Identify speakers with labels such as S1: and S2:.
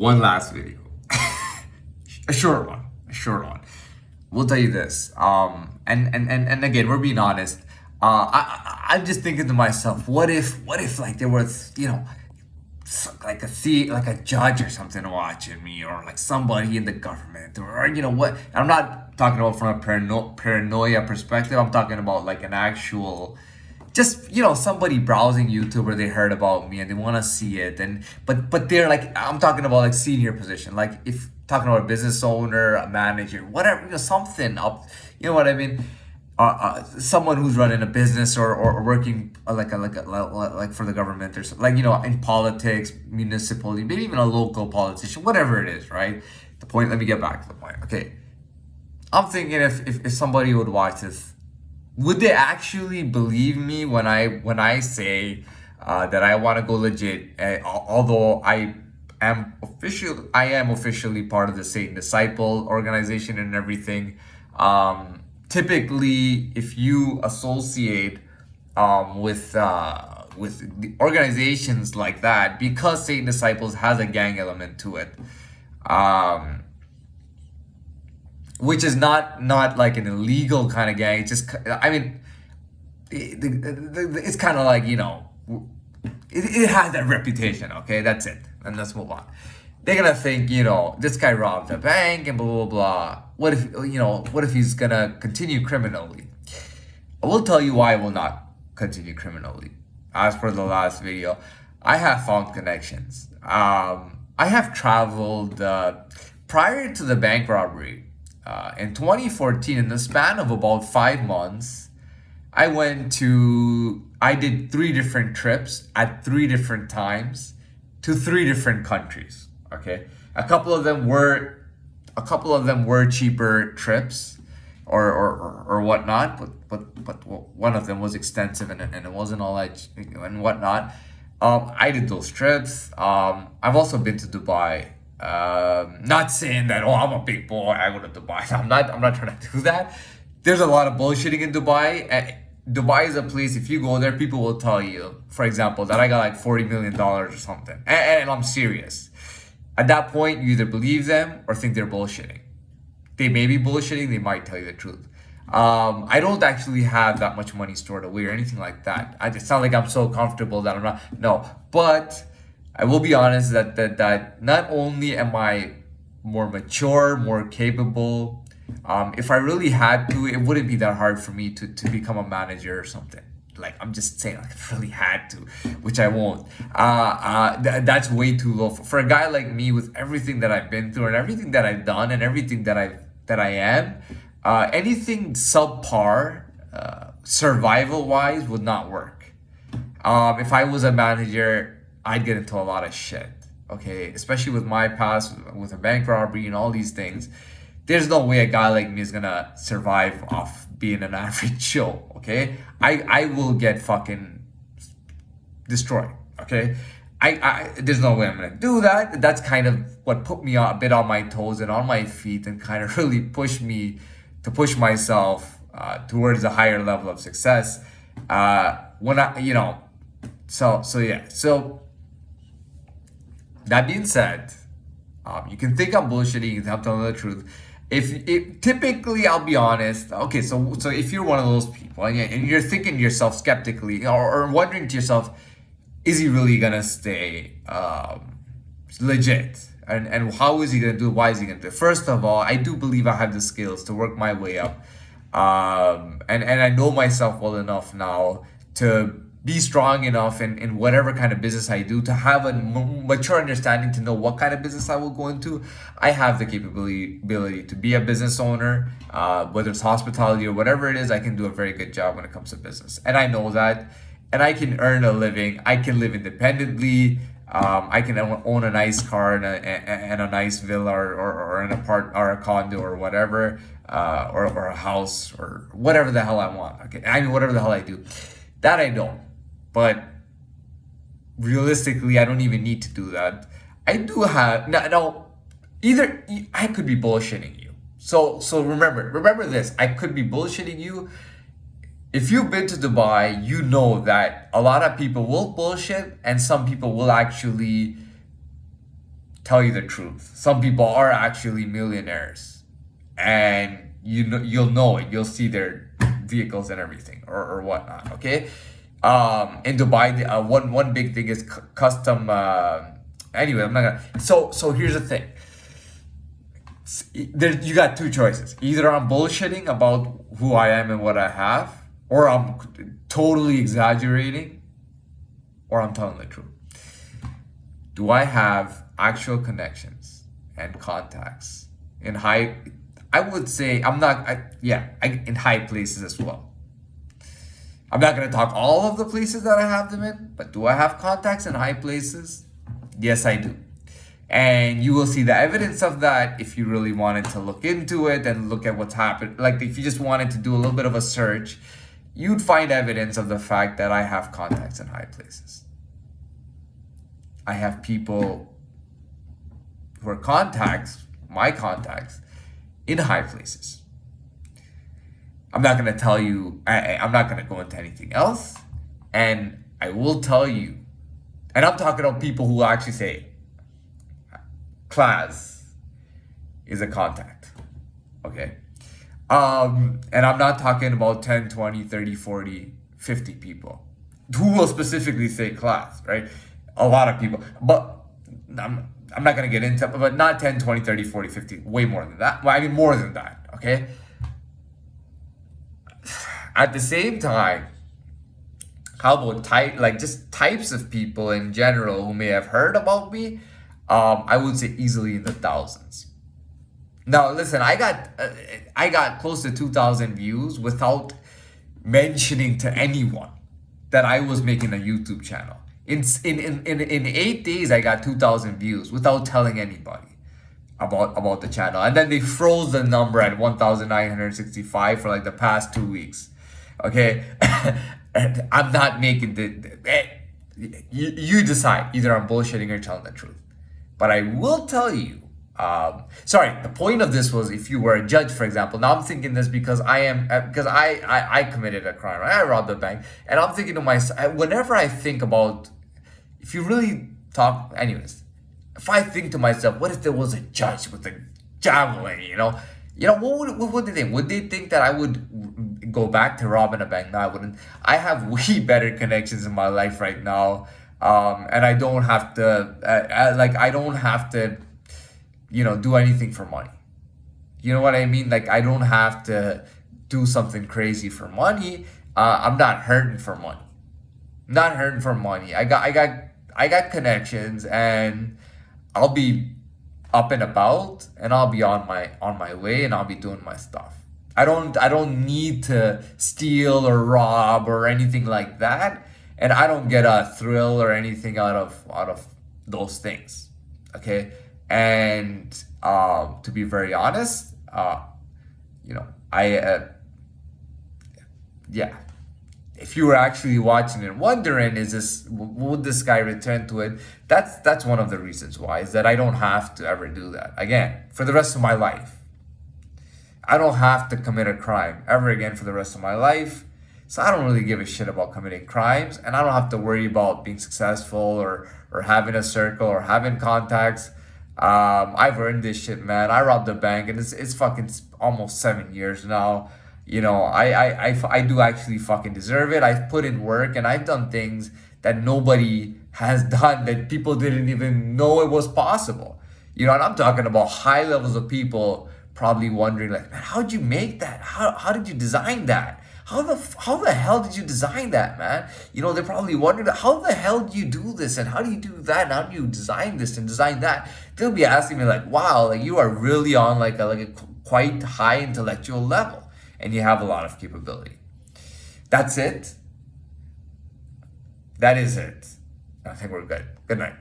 S1: one last video. A short one. A short one. We'll tell you this. And again, we're being honest. I'm just thinking to myself, what if like there was, like like a judge or something watching me, or like somebody in the government, or what? I'm not talking about from a paranoia perspective. I'm talking about like an actual, just somebody browsing YouTube, or they heard about me and they want to see it, and but they're like, I'm talking about like senior position, like if talking about a business owner, a manager, whatever, something up, you know what I mean? Someone who's running a business, or working like for the government, or like in politics, municipally, maybe even a local politician, whatever it is, right? The point. Let me get back to the point. Okay, I'm thinking if somebody would watch this, would they actually believe me when I say that I want to go legit? Although I am officially part of the Satan Disciple organization and everything. Typically, if you associate with the organizations like that, because Satan Disciples has a gang element to it, which is not like an illegal kind of gang. It's just, I mean, it's kind of like, it has that reputation. Okay, that's it, and let's move on. They're gonna think, this guy robbed a bank and blah blah blah. What if he's gonna continue criminally? I will tell you why I will not continue criminally. As for the last video, I have found connections. I have traveled prior to the bank robbery. In 2014, in the span of about 5 months, I did 3 different trips at 3 different times to 3 different countries. Okay, a couple of them were cheaper trips, or whatnot, but one of them was extensive, and it wasn't all that and whatnot. I did those trips. I've also been to Dubai. Not saying that, I'm a big boy, I go to Dubai. I'm not trying to do that. There's a lot of bullshitting in Dubai. Dubai is a place, if you go there, people will tell you, for example, that I got like $40 million or something, and I'm serious. At that point, you either believe them or think they're bullshitting. They may be bullshitting, they might tell you the truth. I don't actually have that much money stored away or anything like that. It's not like I'm so comfortable that I'm not. No, but I will be honest that not only am I more mature, more capable, if I really had to, it wouldn't be that hard for me to become a manager or something. Like, I'm just saying, like, if I really had to, which I won't. That's way too low for a guy like me, with everything that I've been through and everything that I've done and everything that I am. Anything subpar, survival wise, would not work. If I was a manager, I'd get into a lot of shit. Okay, especially with my past, with a bank robbery and all these things. There's no way a guy like me is gonna survive off being an average Joe. Okay, I will get fucking destroyed. Okay, there's no way I'm gonna do that. That's kind of what put me a bit on my toes and on my feet, and kind of really pushed me to push myself towards a higher level of success. When I, so yeah. So that being said, you can think I'm bullshitting, you can tell the truth. If typically, I'll be honest. Okay, so if you're one of those people and you're thinking to yourself skeptically, or wondering to yourself, is he really gonna stay legit? And how is he gonna do it? Why is he gonna do it? First of all, I do believe I have the skills to work my way up, and I know myself well enough now to be strong enough in whatever kind of business I do, to have a mature understanding to know what kind of business I will go into. I have the ability to be a business owner, whether it's hospitality or whatever it is. I can do a very good job when it comes to business, and I know that, and I can earn a living. I can live independently. I can own a nice car and a nice villa, or an apartment or a condo or whatever, or a house or whatever the hell I want. Okay, I mean, whatever the hell I do, that I know. But realistically, I don't even need to do that. I do have now. Either I could be bullshitting you. So remember this. I could be bullshitting you. If you've been to Dubai, you know that a lot of people will bullshit, and some people will actually tell you the truth. Some people are actually millionaires, and you'll know it. You'll see their vehicles and everything, or whatnot. Okay, in Dubai, one big thing is custom. Anyway, I'm not gonna. So here's the thing. You got two choices. Either I'm bullshitting about who I am and what I have, or I'm totally exaggerating, or I'm telling the truth. Do I have actual connections and contacts in high? I would say I'm not. In high places as well. I'm not gonna talk all of the places that I have them in, but do I have contacts in high places? Yes, I do. And you will see the evidence of that if you really wanted to look into it and look at what's happened. Like if you just wanted to do a little bit of a search, you'd find evidence of the fact that I have contacts in high places. I have people who are my contacts, in high places. I'm not going to tell you, I'm not going to go into anything else. And I will tell you, and I'm talking about people who actually say, Class is a contact, okay? And I'm not talking about 10, 20, 30, 40, 50 people who will specifically say Class, right? A lot of people, but I'm not going to get into it, but not 10, 20, 30, 40, 50, way more than that. Well, I mean, more than that, okay? At the same time, how about just types of people in general who may have heard about me? I would say easily in the thousands. Now, listen, I got close to 2,000 views without mentioning to anyone that I was making a YouTube channel. In 8 days, I got 2,000 views without telling anybody about the channel, and then they froze the number at 1,965 for like the past 2 weeks. Okay, and I'm not making you decide. Either I'm bullshitting or telling the truth. But I will tell you, the point of this was if you were a judge, for example. Now I'm thinking this because I committed a crime, right? I robbed a bank. And I'm thinking to myself, whenever I think about, if you really talk, anyways, if I think to myself, what if there was a judge with a javelin, what would they think? Would they think that I would go back to robbing a bank? No, I wouldn't. I have way better connections in my life right now. And I don't have to, I don't have to, do anything for money. You know what I mean? Like, I don't have to do something crazy for money. I'm not hurting for money. Not hurting for money. I got connections, and I'll be up and about, and I'll be on my way, and I'll be doing my stuff. I don't need to steal or rob or anything like that. And I don't get a thrill or anything out of those things, okay? And to be very honest, if you were actually watching and wondering, would this guy return to it? That's one of the reasons why, is that I don't have to ever do that again for the rest of my life. I don't have to commit a crime ever again for the rest of my life. So I don't really give a shit about committing crimes, and I don't have to worry about being successful or having a circle or having contacts. I've earned this shit, man. I robbed a bank, and it's fucking almost 7 years now. I do actually fucking deserve it. I've put in work, and I've done things that nobody has done, that people didn't even know it was possible. And I'm talking about high levels of people probably wondering, like, man, how'd you make that? How did you design that? How the hell did you design that, man? They're probably wondering, how the hell do you do this, and how do you do that, and how do you design this and design that? They'll be asking me like, wow, like you are really on like a quite high intellectual level, and you have a lot of capability. That's it. That is it. I think we're good. Good night.